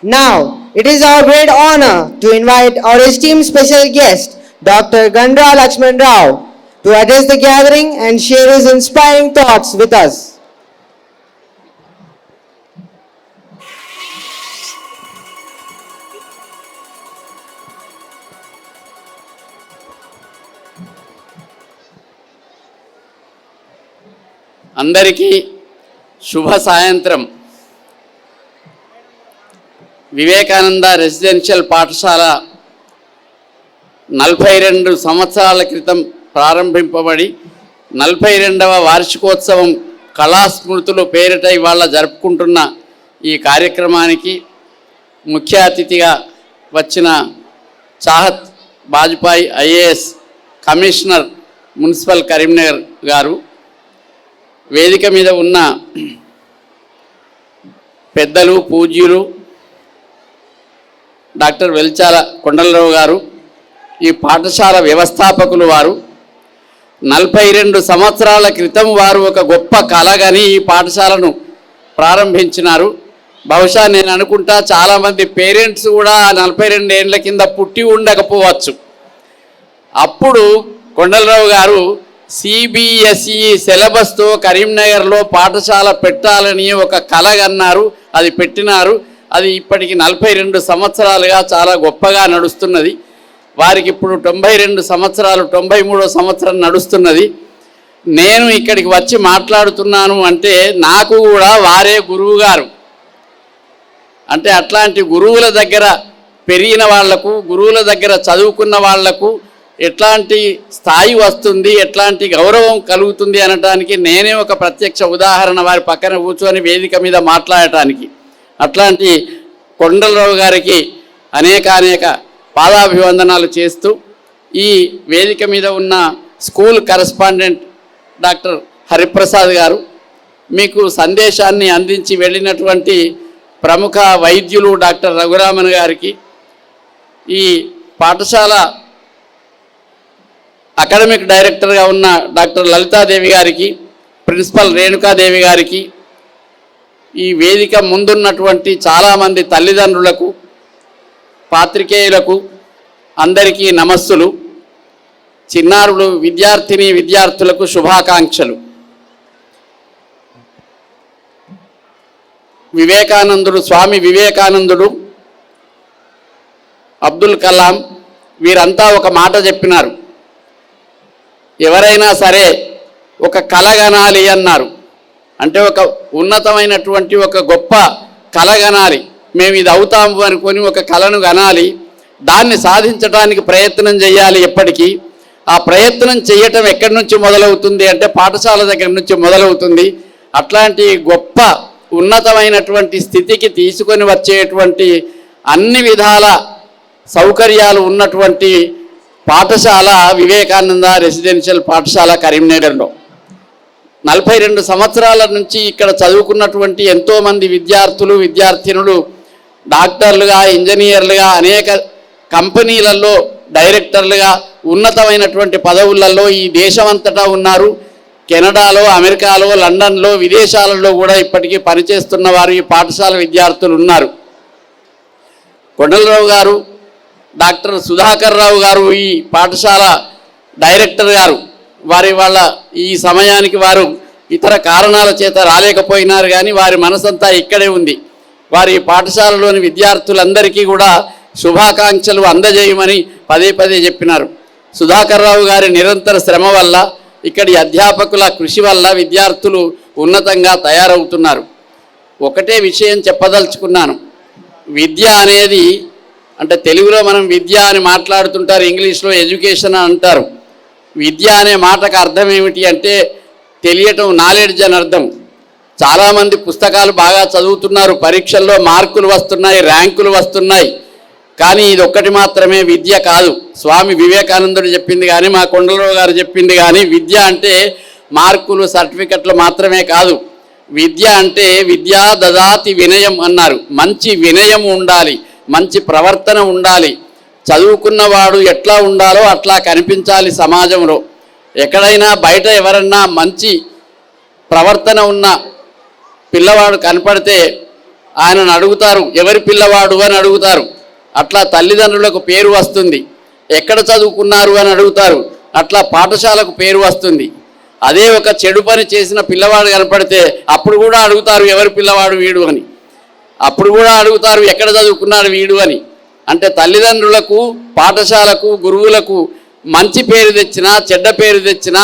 Now, it is our great honor to invite our esteemed special guest, Dr. Gandra Lakshman Rao, to address the gathering and share his inspiring thoughts with us. అందరికీ శుభ సాయంత్రం. Vivekananda residential పాఠశాల 42 సంవత్సరాల క్రితం ప్రారంభింపబడి 42వ వార్షికోత్సవం కళాస్మృతులు పేరిట ఇవాళ జరుపుకుంటున్న ఈ కార్యక్రమానికి ముఖ్య అతిథిగా వచ్చిన Chahat Bajpai IAS commissioner municipal Karimnagar గారు, వేదిక మీద ఉన్న పెద్దలు, పూజ్యులు డాక్టర్ వెల్చాల కొండలరావు గారు, ఈ పాఠశాల వ్యవస్థాపకులు వారు 42 సంవత్సరాల క్రితం వారు ఒక గొప్ప కలగని ఈ పాఠశాలను ప్రారంభించినారు. బహుశా నేను అనుకుంటా చాలామంది పేరెంట్స్ కూడా 42 ఏళ్ళ కింద పుట్టి ఉండకపోవచ్చు. అప్పుడు కొండలరావు గారు సిబిఎస్ఈ సిలబస్తో కరీంనగర్లో పాఠశాల పెట్టాలని ఒక కలగన్నారు. అది పెట్టినారు. అది ఇప్పటికి 42 సంవత్సరాలుగా చాలా గొప్పగా నడుస్తున్నది. వారికి ఇప్పుడు 92 సంవత్సరాలు, 93వ సంవత్సరం నడుస్తున్నది. నేను ఇక్కడికి వచ్చి మాట్లాడుతున్నాను అంటే నాకు కూడా వారే గురువు గారు. అంటే అట్లాంటి గురువుల దగ్గర పెరిగిన వాళ్లకు, గురువుల దగ్గర చదువుకున్న వాళ్లకు ఎట్లాంటి స్థాయి వస్తుంది, ఎట్లాంటి గౌరవం కలుగుతుంది అనటానికి నేనే ఒక ప్రత్యక్ష ఉదాహరణ, వారి పక్కన కూర్చొని వేదిక మీద మాట్లాడటానికి. అట్లాంటి కొండలరావు గారికి అనేక పాదాభివందనాలు చేస్తూ, ఈ వేదిక మీద ఉన్న స్కూల్ కరెస్పాండెంట్ డాక్టర్ హరిప్రసాద్ గారు, మీకు సందేశాన్ని అందించి వెళ్ళినటువంటి ప్రముఖ వైద్యులు డాక్టర్ రఘురామన్ గారికి, ఈ పాఠశాల అకాడమిక్ డైరెక్టర్గా ఉన్న డాక్టర్ లలితాదేవి గారికి, ప్రిన్సిపల్ రేణుకాదేవి గారికి, ఈ వేదిక ముందున్నటువంటి చాలామంది తల్లిదండ్రులకు, పాత్రికేయులకు అందరికీ నమస్సులు. చిన్నారులు, విద్యార్థులకు శుభాకాంక్షలు. స్వామి వివేకానందుడు, అబ్దుల్ కలాం వీరంతా ఒక మాట చెప్పినారు. ఎవరైనా సరే ఒక కలగనాలి అన్నారు. అంటే ఒక ఉన్నతమైనటువంటి ఒక గొప్ప కలగనాలి. మేము ఇది అవుతాము అనుకొని ఒక కలను గనాలి, దాన్ని సాధించడానికి ప్రయత్నం చేయాలి. ఎప్పటికీ ఆ ప్రయత్నం చేయటం ఎక్కడి నుంచి మొదలవుతుంది అంటే పాఠశాల దగ్గర నుంచి మొదలవుతుంది. అట్లాంటి గొప్ప ఉన్నతమైనటువంటి స్థితికి తీసుకొని వచ్చేటువంటి అన్ని విధాల సౌకర్యాలు ఉన్నటువంటి పాఠశాల వివేకానంద రెసిడెన్షియల్ పాఠశాల కరీంనగర్లో. 42 సంవత్సరాల నుంచి ఇక్కడ చదువుకున్నటువంటి ఎంతోమంది విద్యార్థినులు డాక్టర్లుగా, ఇంజనీర్లుగా, అనేక కంపెనీలలో డైరెక్టర్లుగా, ఉన్నతమైనటువంటి పదవులలో ఈ దేశమంతటా ఉన్నారు. కెనడాలో, అమెరికాలో, లండన్లో, విదేశాలలో కూడా ఇప్పటికీ పనిచేస్తున్న వారు ఈ పాఠశాల విద్యార్థులు ఉన్నారు. కొండలరావు గారు, డాక్టర్ సుధాకర్ రావు గారు ఈ పాఠశాల డైరెక్టర్ గారు. వాళ్ళ ఈ సమయానికి వారు ఇతర కారణాల చేత రాలేకపోయినారు, కానీ వారి మనసంతా ఇక్కడే ఉంది. వారి పాఠశాలలోని విద్యార్థులందరికీ కూడా శుభాకాంక్షలు అందజేయమని పదే చెప్పినారు. సుధాకర్ రావు గారి నిరంతర శ్రమ వల్ల, ఇక్కడి అధ్యాపకుల కృషి వల్ల విద్యార్థులు ఉన్నతంగా తయారవుతున్నారు. ఒకటే విషయం చెప్పదలుచుకున్నాను. విద్య అనేది, అంటే తెలుగులో మనం విద్య అని మాట్లాడుతుంటారు, ఇంగ్లీష్లో ఎడ్యుకేషన్ అంటారు. విద్య అనే మాటకు అర్థం ఏమిటి అంటే తెలియటం, నాలెడ్జ్ అని అర్థం. చాలామంది పుస్తకాలు బాగా చదువుతున్నారు, పరీక్షల్లో మార్కులు వస్తున్నాయి, ర్యాంకులు వస్తున్నాయి, కానీ ఇది ఒక్కటి మాత్రమే విద్య కాదు. స్వామి వివేకానందుడు చెప్పింది కానీ, మా కొండలరావు గారు చెప్పింది కానీ, విద్య అంటే మార్కులు, సర్టిఫికెట్లు మాత్రమే కాదు. విద్య అంటే విద్యా దదాతి వినయం అన్నారు. మంచి వినయం ఉండాలి, మంచి ప్రవర్తన ఉండాలి. చదువుకున్నవాడు ఎట్లా ఉండాలో అట్లా కనిపించాలి సమాజంలో. ఎక్కడైనా బయట ఎవరన్నా మంచి ప్రవర్తన ఉన్న పిల్లవాడు కనపడితే ఆయనను అడుగుతారు, ఎవరి పిల్లవాడు అని అడుగుతారు. అట్లా తల్లిదండ్రులకు పేరు వస్తుంది. ఎక్కడ చదువుకున్నారు అని అడుగుతారు, అట్లా పాఠశాలకు పేరు వస్తుంది. అదే ఒక చెడు పని చేసిన పిల్లవాడు కనపడితే అప్పుడు కూడా అడుగుతారు, ఎవరి పిల్లవాడు వీడు అని. అప్పుడు కూడా అడుగుతారు, ఎక్కడ చదువుకున్నాడు వీడు అని. అంటే తల్లిదండ్రులకు, పాఠశాలకు, గురువులకు మంచి పేరు తెచ్చినా, చెడ్డ పేరు తెచ్చినా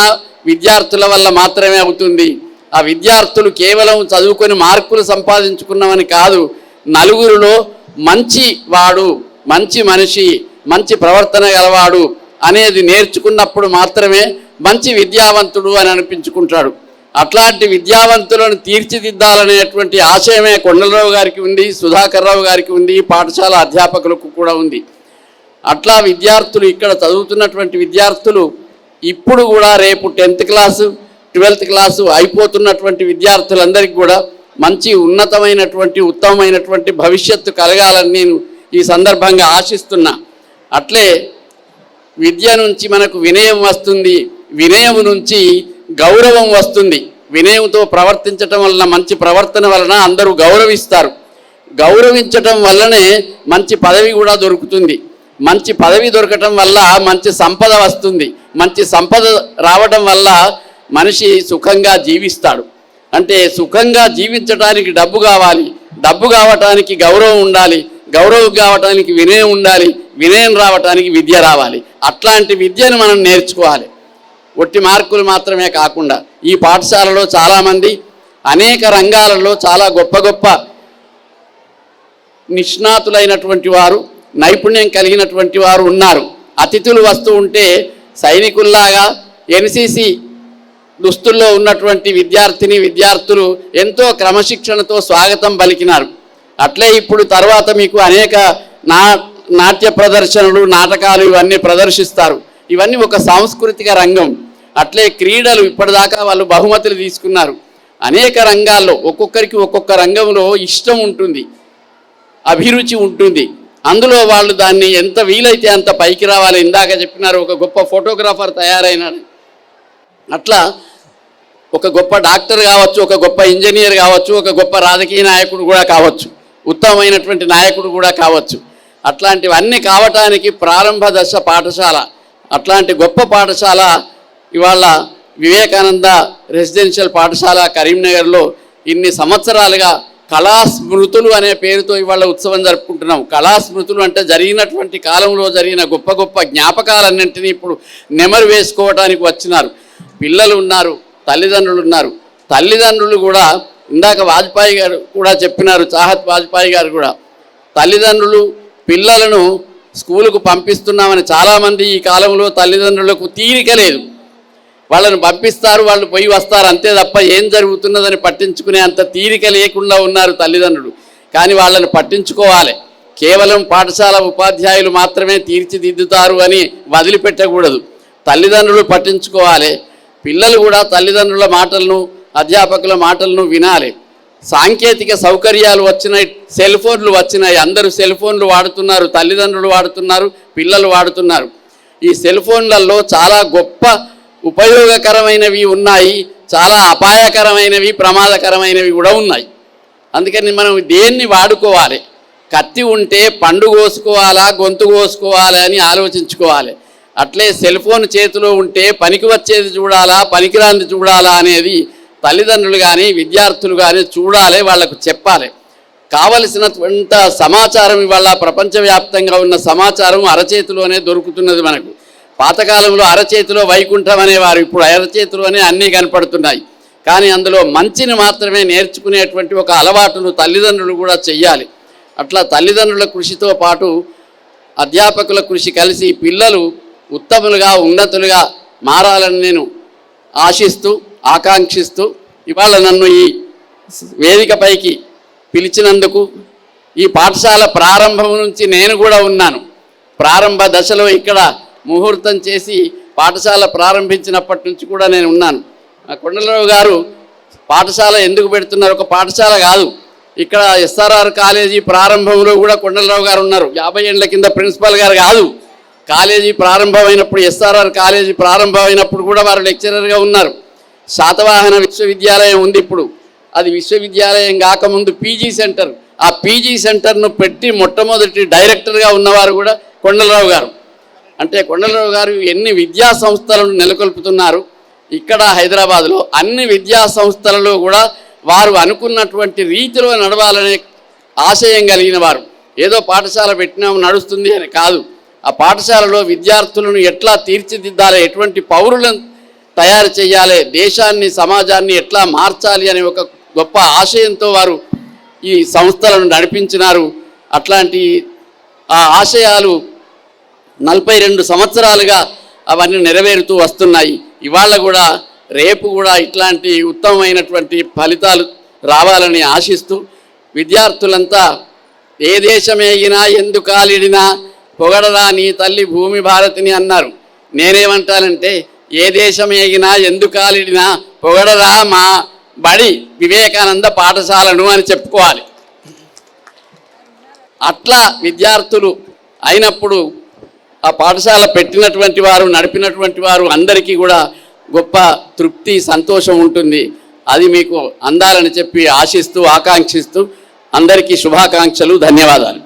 విద్యార్థుల వల్ల మాత్రమే అవుతుంది. ఆ విద్యార్థులు కేవలం చదువుకొని మార్కులు సంపాదించుకున్నామని కాదు, నలుగురిలో మంచి వాడు, మంచి మనిషి, మంచి ప్రవర్తన గలవాడు అనేది నేర్చుకున్నప్పుడు మాత్రమే మంచి విద్యావంతుడు అని అనిపించుకుంటాడు. అట్లాంటి విద్యావంతులను తీర్చిదిద్దాలనేటువంటి ఆశయమే కొండలరావు గారికి ఉంది, సుధాకర్ రావు గారికి ఉంది, పాఠశాల అధ్యాపకులకు కూడా ఉంది. అట్లా విద్యార్థులు, ఇక్కడ చదువుతున్నటువంటి విద్యార్థులు ఇప్పుడు కూడా రేపు 10th క్లాసు 12th క్లాసు అయిపోతున్నటువంటి విద్యార్థులందరికీ కూడా మంచి ఉన్నతమైనటువంటి, ఉత్తమమైనటువంటి భవిష్యత్తు కలగాలని నేను ఈ సందర్భంగా ఆశిస్తున్నా. అట్లే విద్య నుంచి మనకు వినయం వస్తుంది, వినయం నుంచి గౌరవం వస్తుంది. వినయంతో ప్రవర్తించటం వలన, మంచి ప్రవర్తన వలన అందరూ గౌరవిస్తారు. గౌరవించటం వల్లనే మంచి పదవి కూడా దొరుకుతుంది. మంచి పదవి దొరకటం వల్ల మంచి సంపద వస్తుంది. మంచి సంపద రావడం వల్ల మనిషి సుఖంగా జీవిస్తాడు. అంటే సుఖంగా జీవించడానికి డబ్బు కావాలి, డబ్బు కావటానికి గౌరవం ఉండాలి, గౌరవం కావటానికి వినయం ఉండాలి, వినయం రావటానికి విద్య రావాలి. అట్లాంటి విద్యను మనం నేర్చుకోవాలి, ఒట్టి మార్కులు మాత్రమే కాకుండా. ఈ పాఠశాలలో చాలామంది అనేక రంగాలలో చాలా గొప్ప గొప్ప నిష్ణాతులైనటువంటి వారు, నైపుణ్యం కలిగినటువంటి వారు ఉన్నారు. అతిథులు వస్తూ ఉంటే సైనికుల్లాగా ఎన్సిసి దుస్తుల్లో ఉన్నటువంటి విద్యార్థులు ఎంతో క్రమశిక్షణతో స్వాగతం పలికినారు. అట్లే ఇప్పుడు తర్వాత మీకు అనేక నాట్య ప్రదర్శనలు, నాటకాలు ఇవన్నీ ప్రదర్శిస్తారు. ఇవన్నీ ఒక సాంస్కృతిక రంగం. అట్లే క్రీడలు, ఇప్పటిదాకా వాళ్ళు బహుమతులు తీసుకున్నారు. అనేక రంగాల్లో ఒక్కొక్కరికి ఒక్కొక్క రంగంలో ఇష్టం ఉంటుంది, అభిరుచి ఉంటుంది. అందులో వాళ్ళు దాన్ని ఎంత వీలైతే అంత పైకి రావాలి. ఇందాక చెప్పినారు, ఒక గొప్ప ఫోటోగ్రాఫర్ తయారైనాడు. అట్లా ఒక గొప్ప డాక్టర్ కావచ్చు, ఒక గొప్ప ఇంజనీర్ కావచ్చు, ఒక గొప్ప రాజకీయ నాయకుడు కూడా కావచ్చు, ఉత్తమమైనటువంటి నాయకుడు కూడా కావచ్చు. అట్లాంటివన్నీ కావటానికి ప్రారంభ దశ పాఠశాల. అట్లాంటి గొప్ప పాఠశాల ఇవాళ వివేకానంద రెసిడెన్షియల్ పాఠశాల కరీంనగర్లో ఇన్ని సంవత్సరాలుగా కళాస్మృతులు అనే పేరుతో ఇవాళ ఉత్సవం జరుపుకుంటున్నాం. కళాస్మృతులు అంటే జరిగినటువంటి కాలంలో జరిగిన గొప్ప గొప్ప జ్ఞాపకాలన్నింటినీ ఇప్పుడు నెమరు వేసుకోవడానికి వచ్చినారు. పిల్లలు ఉన్నారు, తల్లిదండ్రులు ఉన్నారు. తల్లిదండ్రులు కూడా ఇందాక వాజ్పేయి గారు కూడా చెప్పినారు, చాహత్ వాజ్పేయి గారు కూడా, తల్లిదండ్రులు పిల్లలను స్కూలుకు పంపిస్తున్నామని. చాలామంది ఈ కాలంలో తల్లిదండ్రులకు తీరిక లేదు. వాళ్ళని పంపిస్తారు, వాళ్ళు పోయి వస్తారు, అంతే తప్ప ఏం జరుగుతున్నదని పట్టించుకునే అంత తీరిక లేకుండా ఉన్నారు తల్లిదండ్రులు. కానీ వాళ్ళని పట్టించుకోవాలి. కేవలం పాఠశాల ఉపాధ్యాయులు మాత్రమే తీర్చిదిద్దుతారు అని వదిలిపెట్టకూడదు. తల్లిదండ్రులు పట్టించుకోవాలి. పిల్లలు కూడా తల్లిదండ్రుల మాటలను, అధ్యాపకుల మాటలను వినాలి. సాంకేతిక సౌకర్యాలు వచ్చినాయి, సెల్ ఫోన్లు వచ్చినాయి. అందరూ సెల్ ఫోన్లు వాడుతున్నారు, తల్లిదండ్రులు వాడుతున్నారు, పిల్లలు వాడుతున్నారు. ఈ సెల్ ఫోన్లలో చాలా గొప్ప ఉపయోగకరమైనవి ఉన్నాయి, చాలా అపాయకరమైనవి, ప్రమాదకరమైనవి కూడా ఉన్నాయి. అందుకని మనం దేన్ని వాడుకోవాలి? కత్తి ఉంటే పండు కోసుకోవాలా, గొంతు కోసుకోవాలా అని ఆలోచించుకోవాలి. అట్లే సెల్ ఫోన్ చేతిలో ఉంటే పనికి వచ్చేది చూడాలా, పనికిరాంది చూడాలా అనేది తల్లిదండ్రులు కానీ విద్యార్థులు కానీ చూడాలి, వాళ్లకు చెప్పాలి. కావలసినటువంటి సమాచారం ఇవాళ ప్రపంచవ్యాప్తంగా ఉన్న సమాచారం అరచేతిలోనే దొరుకుతున్నది మనకు. పాతకాలంలో అరచేతిలో వైకుంఠం అనేవారు, ఇప్పుడు అరచేతిలోనే అన్నీ కనపడుతున్నాయి. కానీ అందులో మంచిని మాత్రమే నేర్చుకునేటువంటి ఒక అలవాటును తల్లిదండ్రులు కూడా చెయ్యాలి. అట్లా తల్లిదండ్రుల కృషితో పాటు అధ్యాపకుల కృషి కలిసి పిల్లలు ఉత్తములుగా, ఉన్నతులుగా మారాలని నేను ఆశిస్తూ, ఆకాంక్షిస్తూ ఇవాళ నన్ను ఈ వేదికపైకి పిలిచినందుకు, ఈ పాఠశాల ప్రారంభం నుంచి నేను కూడా ఉన్నాను. ప్రారంభ దశలో ఇక్కడ ముహూర్తం చేసి పాఠశాల ప్రారంభించినప్పటి నుంచి కూడా నేను ఉన్నాను. కొండలరావు గారు పాఠశాల ఎందుకు పెడుతున్నారు? ఒక పాఠశాల కాదు, ఇక్కడ ఎస్ఆర్ఆర్ కాలేజీ ప్రారంభంలో కూడా కొండలరావు గారు ఉన్నారు. 50 ఏళ్ల కింద ప్రిన్సిపల్ గారు కాదు, కాలేజీ ప్రారంభమైనప్పుడు, ఎస్ఆర్ఆర్ కాలేజీ ప్రారంభమైనప్పుడు కూడా వారు లెక్చరర్గా ఉన్నారు. శాతవాహన విశ్వవిద్యాలయం ఉంది ఇప్పుడు, అది విశ్వవిద్యాలయం కాకముందు పీజీ సెంటర్, ఆ పీజీ సెంటర్ను పెట్టి మొట్టమొదటి డైరెక్టర్గా ఉన్నవారు కూడా కొండలరావు గారు. అంటే కొండలరావు గారు ఎన్ని విద్యా సంస్థలను నెలకొల్పుతున్నారు. ఇక్కడ హైదరాబాద్లో అన్ని విద్యా సంస్థలలో కూడా వారు అనుకున్నటువంటి రీతిలో నడవాలనే ఆశయం కలిగిన వారు. ఏదో పాఠశాల పెట్టినాం నడుస్తుంది అని కాదు, ఆ పాఠశాలలో విద్యార్థులను ఎట్లా తీర్చిదిద్దాలి, ఎటువంటి పౌరులను తయారు చేయాలి, దేశాన్ని సమాజాన్ని ఎట్లా మార్చాలి అనే ఒక గొప్ప ఆశయంతో వారు ఈ సంస్థలను నడిపించినారు. అట్లాంటి ఆ ఆశయాలు 42 సంవత్సరాలుగా అవన్నీ నెరవేరుతూ వస్తున్నాయి. ఇవాళ కూడా రేపు కూడా ఇట్లాంటి ఉత్తమమైనటువంటి ఫలితాలు రావాలని ఆశిస్తూ విద్యార్థులంతా ఏ దేశమేగినా ఎందుకాలిడినా పొగడరా నీ తల్లి భూమి భారతిని అన్నారు. నేనేమంటానంటే ఏ దేశమేగినా ఎందుకాలిడినా పొగడరా మా బడి వివేకానంద పాఠశాలను అని చెప్పుకోవాలి. అట్లా విద్యార్థులు అయినప్పుడు ఆ పాఠశాల పెట్టినటువంటి వారు నడిపినటువంటి వారు అందరికీ కూడా గొప్ప తృప్తి సంతోషం ఉంటుంది. అది మీకు అందాలని చెప్పి ఆశిస్తూ ఆకాంక్షిస్తూ అందరికీ శుభాకాంక్షలు, ధన్యవాదాలు.